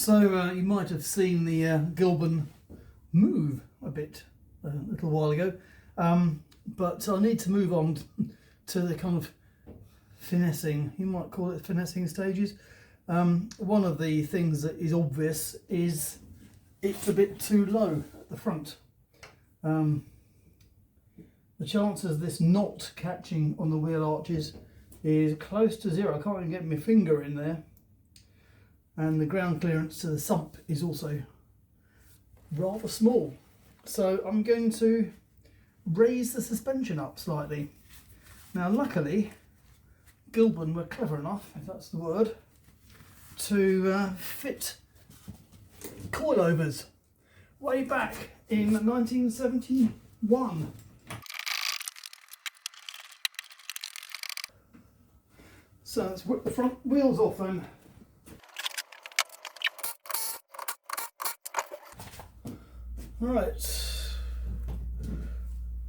So you might have seen the Gilburn move a bit a little while ago, but I need to move on to the kind of finessing, you might call it finessing stages. One of the things that is obvious is it's a bit too low at the front. The chances of this not catching on the wheel arches is close to zero. I can't even get my finger in there. And the ground clearance to the sump is also rather small. So I'm going to raise the suspension up slightly. Now luckily, Gilburn were clever enough, if that's the word, to fit coilovers way back in 1971. So let's whip the front wheels off then. Right,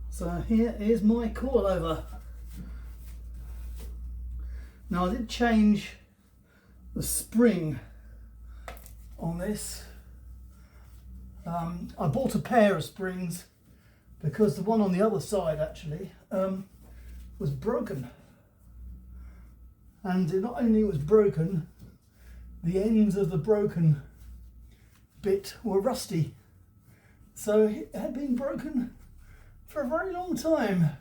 so here is my coilover. Now I did change the spring on this. I bought a pair of springs because the one on the other side actually was broken. And it not only was broken, the ends of the broken bit were rusty. So it had been broken for a very long time.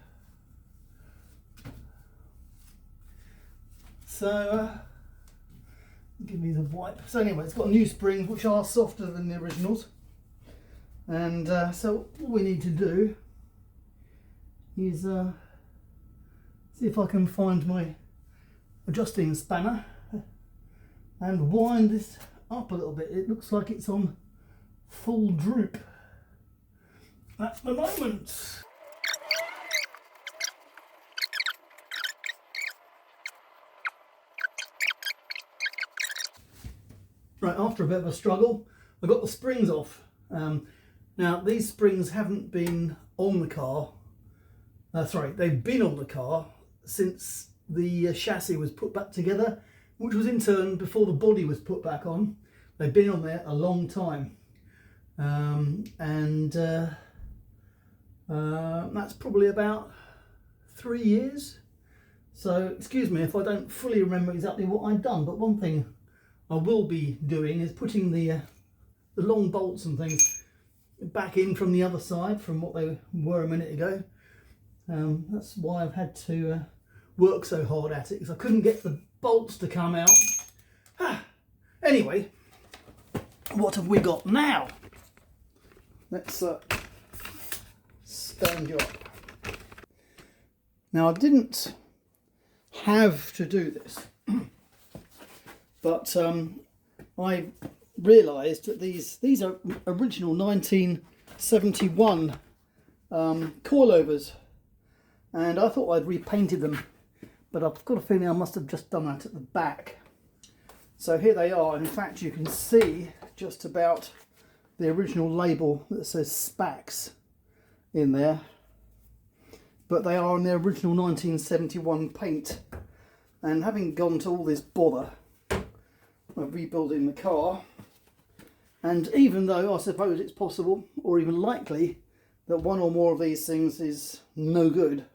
So, give me the wipe. So anyway, it's got new springs which are softer than the originals. And so all we need to do is see if I can find my adjusting spanner and wind this up a little bit. It looks like it's on full droop at the moment. Right, after a bit of a struggle, I got the springs off. Now these springs haven't been on the car, they've been on the car since the chassis was put back together, which was in turn before the body was put back on. They've been on there a long time. That's probably about 3 years. So excuse me if I don't fully remember exactly what I've done, but one thing I will be doing is putting the long bolts and things back in from the other side from what they were a minute ago. That's why I've had to work so hard at it, because I couldn't get the bolts to come out. Anyway, what have we got now? Let's stand you up. Now I didn't have to do this, but I realised that these are original 1971 coilovers, and I thought I'd repainted them, but I've got a feeling I must have just done that at the back. So here they are. In fact, you can see just about the original label that says Spax in there, but they are in their original 1971 paint. And having gone to all this bother of rebuilding the car, and even though I suppose it's possible or even likely that one or more of these things is no good,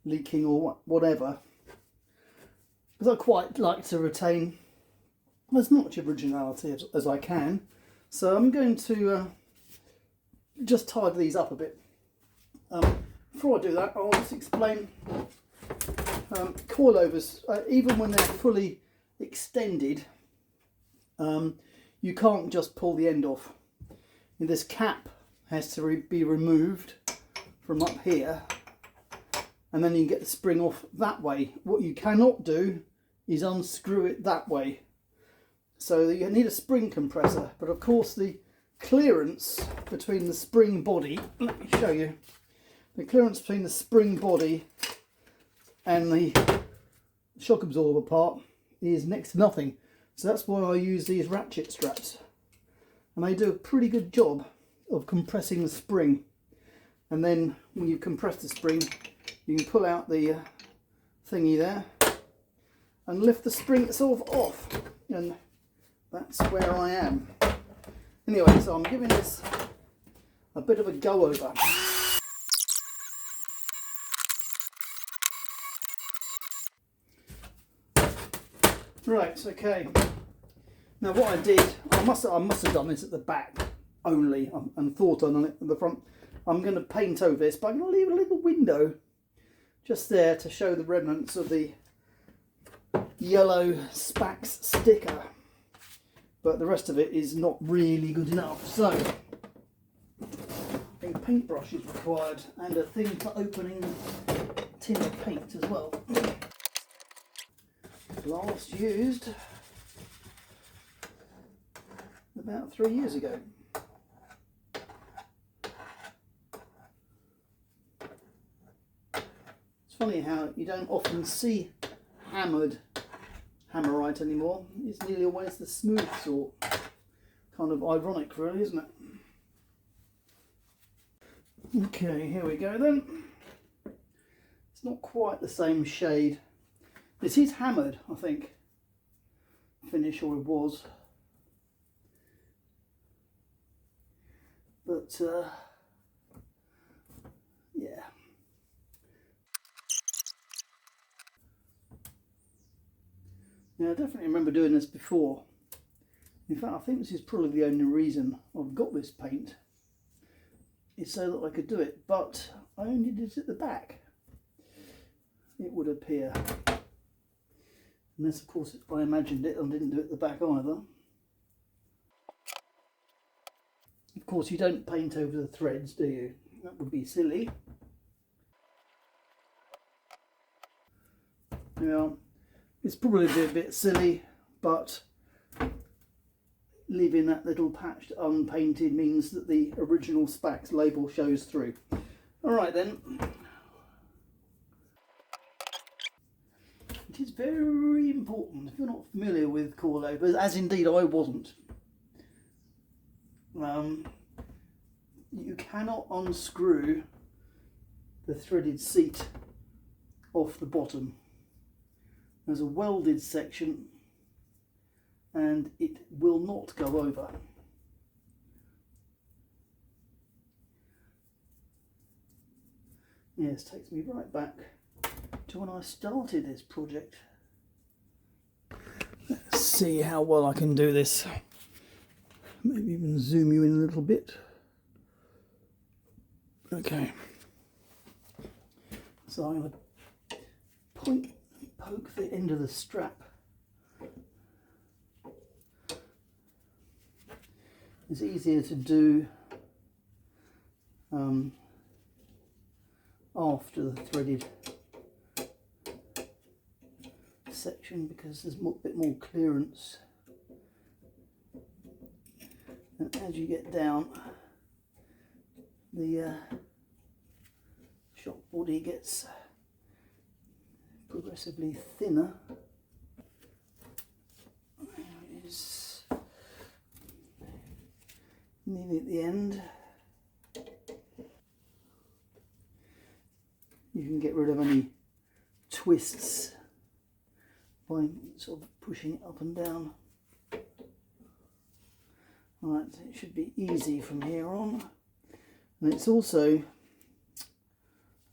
leaking or whatever, because I quite like to retain as much originality as I can, so I'm going to just tidy these up a bit. Before I do that, I'll just explain coilovers. Even when they're fully extended, you can't just pull the end off. This cap has to be removed from up here, and then you can get the spring off that way. What you cannot do is unscrew it that way. So you need a spring compressor, but of course the clearance between the spring body, let me show you, the clearance between the spring body and the shock absorber part is next to nothing. So that's why I use these ratchet straps, and they do a pretty good job of compressing the spring. And then when you compress the spring, you can pull out the thingy there and lift the spring itself off, and that's where I am. Anyway, so I'm giving this a bit of a go over. Right, okay. Now what I did, I must have done this at the back only and thought on it at the front. I'm going to paint over this, but I'm going to leave a little window just there to show the remnants of the yellow Spax sticker. But the rest of it is not really good enough. So a paintbrush is required and a thing for opening a tin of paint as well. Last used about 3 years ago. It's funny how you don't often see hammered hammerite anymore. It's nearly always the smooth sort. Kind of ironic really, isn't it? Okay, here we go then. It's not quite the same shade. This is hammered, I think. Finish, or it was. But yeah. Now I definitely remember doing this before. In fact, I think this is probably the only reason I've got this paint, is so that I could do it, but I only did it at the back, it would appear. Unless of course I imagined it and didn't do it at the back either. Of course you don't paint over the threads, do you? That would be silly. Now, it's probably a bit silly, but leaving that little patch unpainted means that the original Spax label shows through. Alright then. It is very important, if you're not familiar with coilovers, as indeed I wasn't, you cannot unscrew the threaded seat off the bottom. There's a welded section and it will not go over. Yes, takes me right back to when I started this project. Let's see how well I can do this. Maybe even zoom you in a little bit. Okay. So I'm going to poke the end of the strap. It's easier to do after the threaded section because there's a bit more clearance. And as you get down, the shock body gets progressively thinner. There it is, nearly at the end. You can get rid of any twists by sort of pushing it up and down. Right, it should be easy from here on. And it's also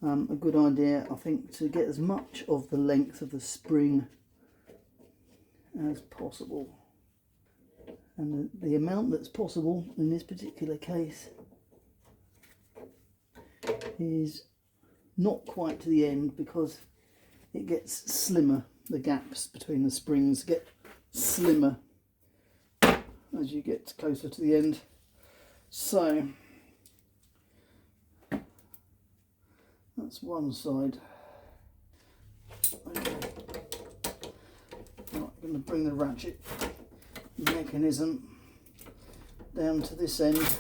a good idea, I think, to get as much of the length of the spring as possible. And the amount that's possible in this particular case is not quite to the end because it gets slimmer. The gaps between the springs get slimmer as you get closer to the end. So that's one side. Okay. Right, I'm going to bring the ratchet mechanism down to this end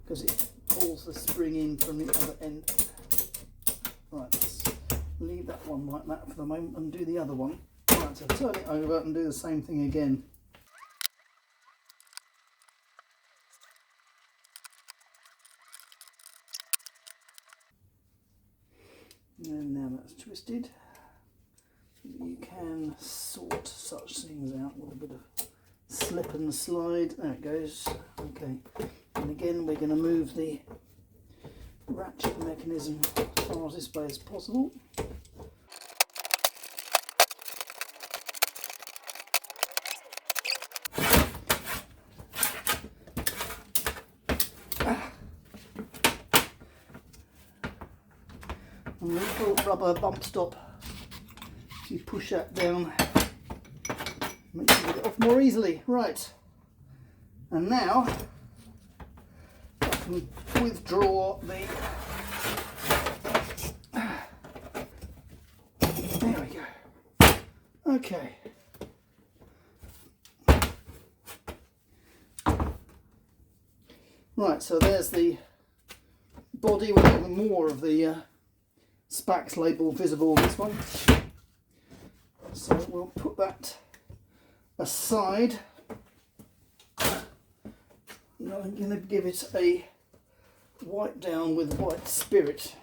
because it pulls the spring in from the other end. Right, let's leave that one like that for the moment and do the other one. Right, so turn it over and do the same thing again. And now that's twisted, you can sort such things out with a bit of slip and slide. There it goes. Okay, and again we're going to move the ratchet mechanism as far as this way as possible. And the little rubber bump stop, if you push that down, makes you get it off more easily. Right, and now I can withdraw the, there we go. Okay. Right, so there's the body with even more of the Spax label visible on this one. So we'll put that aside. Now I'm going to give it a wipe down with white spirit.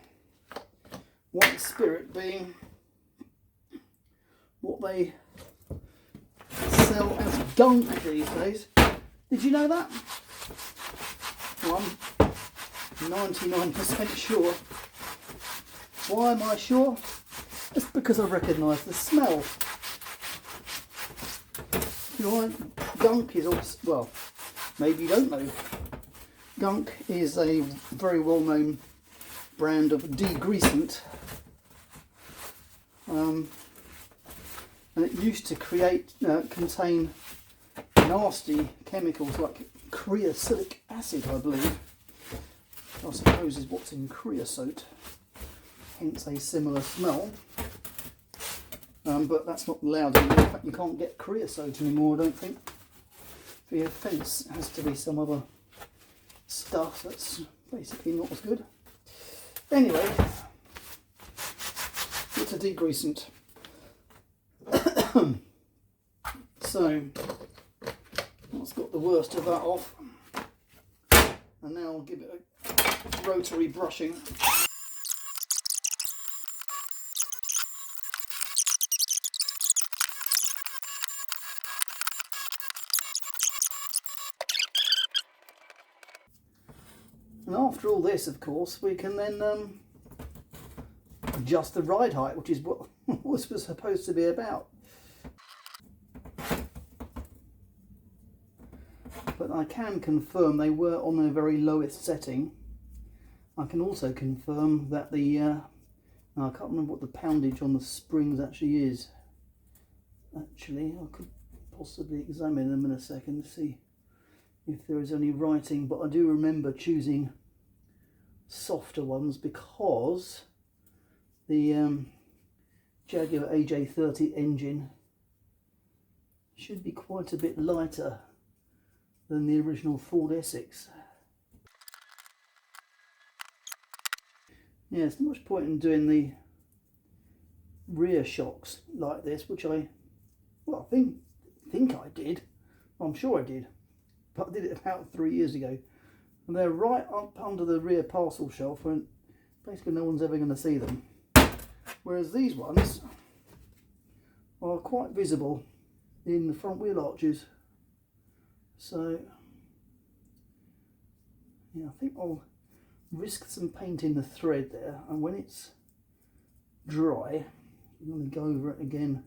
White spirit being what they sell as gunk these days. Did you know that? Well, I'm 99% sure. Why am I sure? It's because I recognise the smell. You know, gunk is also, well, maybe you don't know. Gunk is a very well-known brand of degreasant. And it used to contain nasty chemicals like creoxylic acid, I believe. I suppose is what's in creosote. Hence a similar smell, but that's not allowed anymore. In fact, you can't get creosote anymore, I don't think. For your fence, it has to be some other stuff that's basically not as good. Anyway, it's a degreasant. So, that's got the worst of that off. And now I'll give it a rotary brushing. And after all this, of course, we can then adjust the ride height, which is what this was supposed to be about. But I can confirm they were on their very lowest setting. I can also confirm that the, I can't remember what the poundage on the springs actually is. Actually, I could possibly examine them in a second to see if there is any writing, but I do remember choosing softer ones because the Jaguar AJ30 engine should be quite a bit lighter than the original Ford Essex. Yeah, there's not much point in doing the rear shocks like this, which I think I did. I'm sure I did, but I did it about 3 years ago. And they're right up under the rear parcel shelf and basically no one's ever going to see them. Whereas these ones are quite visible in the front wheel arches. So, yeah, I think I'll risk some paint in the thread there, and when it's dry, I'm going to go over it again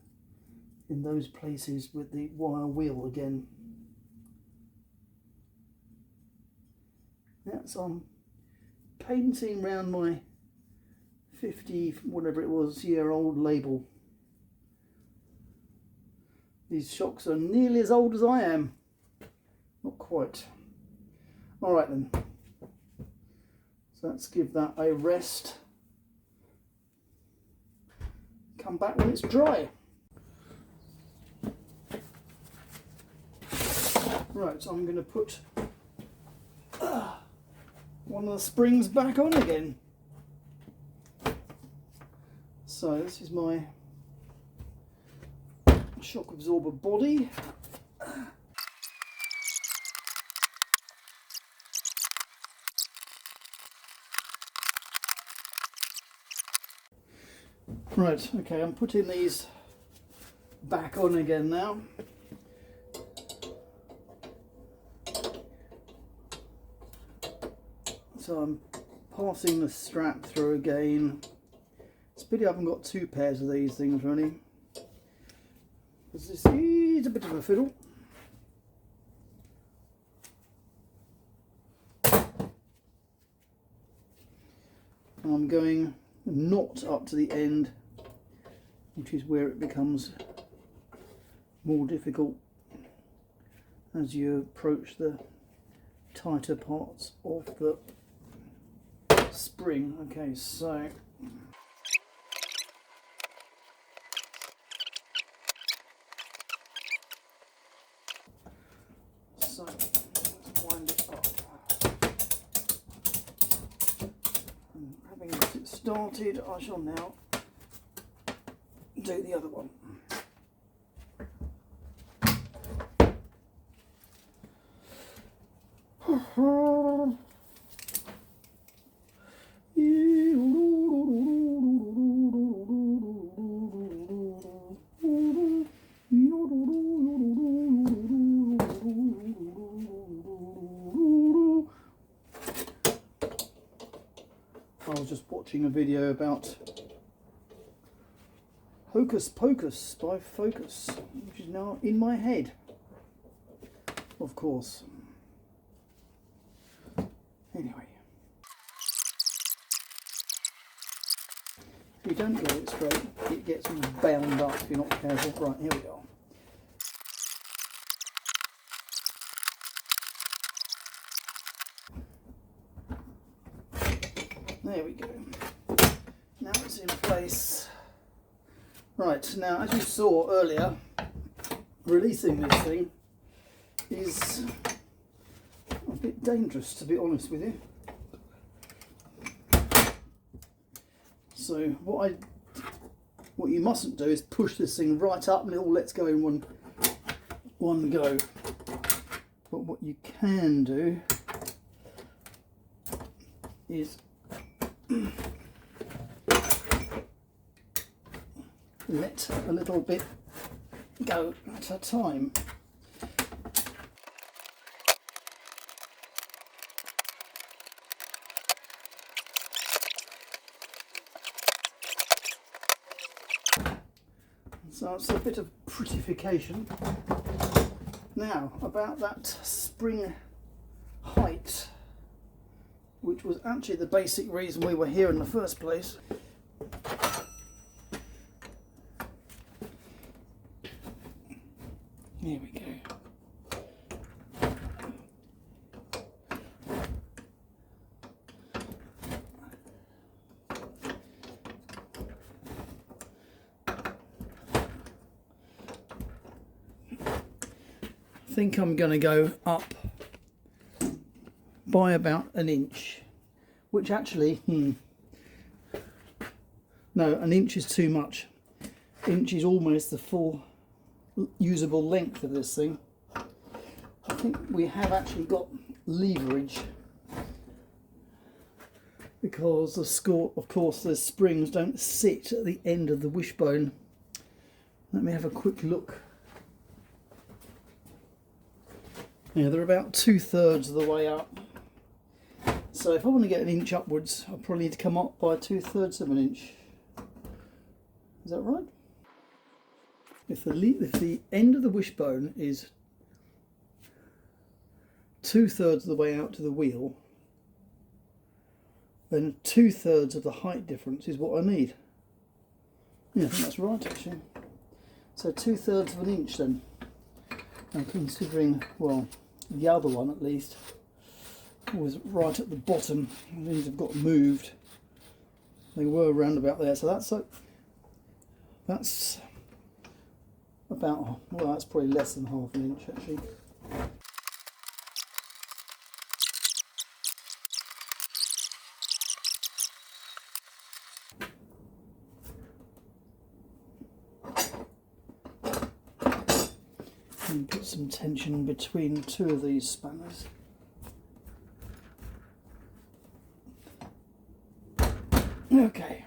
in those places with the wire wheel again. Yeah, so I'm painting around my 50, whatever it was, year old label. These shocks are nearly as old as I am. Not quite. Alright then. So let's give that a rest. Come back when it's dry. Right, so I'm going to put one of the springs back on again. So this is my shock absorber body. Right, okay, I'm putting these back on again now. So I'm passing the strap through again. It's a pity I haven't got two pairs of these things running, because this is a bit of a fiddle. And I'm going not up to the end, which is where it becomes more difficult as you approach the tighter parts of the spring. Okay, so let's wind it up. And having got it started, I shall now do the other one. I was just watching a video about Hocus Pocus by Focus, which is now in my head, of course. Anyway, if you don't get it straight, it gets bound up if you're not careful. Right, here we go. There we go. Now it's in place. Right, now as you saw earlier, releasing this thing is a bit dangerous, to be honest with you. So what you mustn't do is push this thing right up and it all lets go in one go. But what you can do is let a little bit go at a time. So it's a bit of prettification. Now about that spring height, which was actually the basic reason we were here in the first place. Here we go. I think I'm going to go up by about an inch, which actually, no, an inch is too much. Inch is almost the full usable length of this thing. I think we have actually got leverage, because of course the springs don't sit at the end of the wishbone. Let me have a quick look. Yeah, they're about 2/3 of the way up. So if I want to get an inch upwards, I'll probably need to come up by 2/3 of an inch. Is that right? If the end of the wishbone is 2/3 of the way out to the wheel, then 2/3 of the height difference is what I need. Yeah, I think that's right actually. So 2/3 of an inch then. And considering, well, the other one at least was right at the bottom, these have got moved. They were around about there, so that's about, well, that's probably less than half an inch actually. And put some tension between two of these spanners. Okay.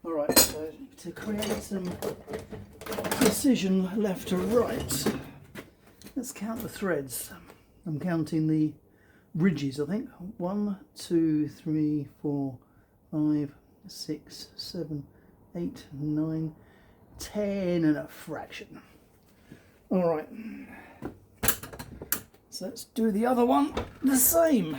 Alright, so to create some precision left to right, let's count the threads. I'm counting the ridges, I think. 1, 2, 3, 4, 5, 6, 7, 8, 9, 10 and a fraction. Alright, so let's do the other one the same.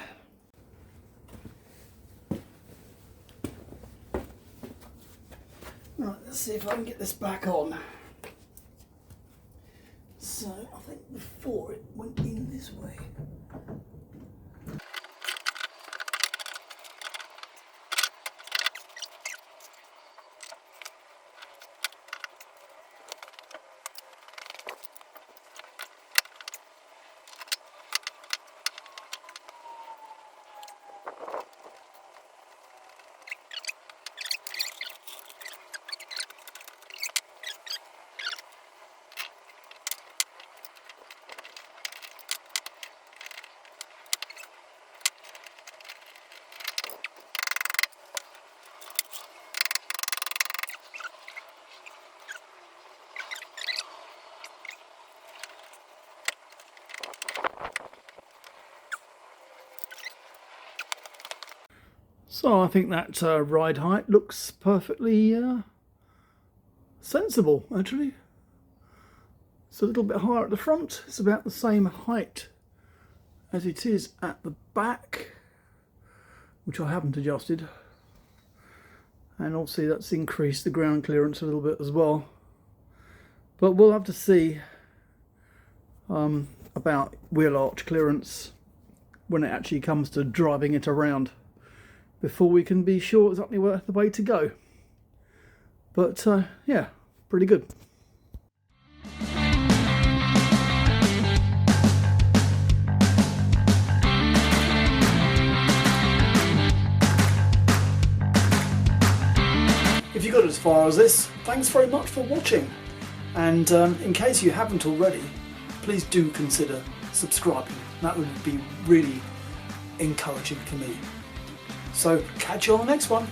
Right, let's see if I can get this back on. So I think before it went in this way. So I think that ride height looks perfectly sensible, actually. It's a little bit higher at the front. It's about the same height as it is at the back, which I haven't adjusted. And obviously that's increased the ground clearance a little bit as well. But we'll have to see about wheel arch clearance when it actually comes to driving it around, before we can be sure exactly where the way to go. But yeah, pretty good. If you got as far as this, thanks very much for watching. And in case you haven't already, please do consider subscribing. That would be really encouraging for me. So catch you on the next one.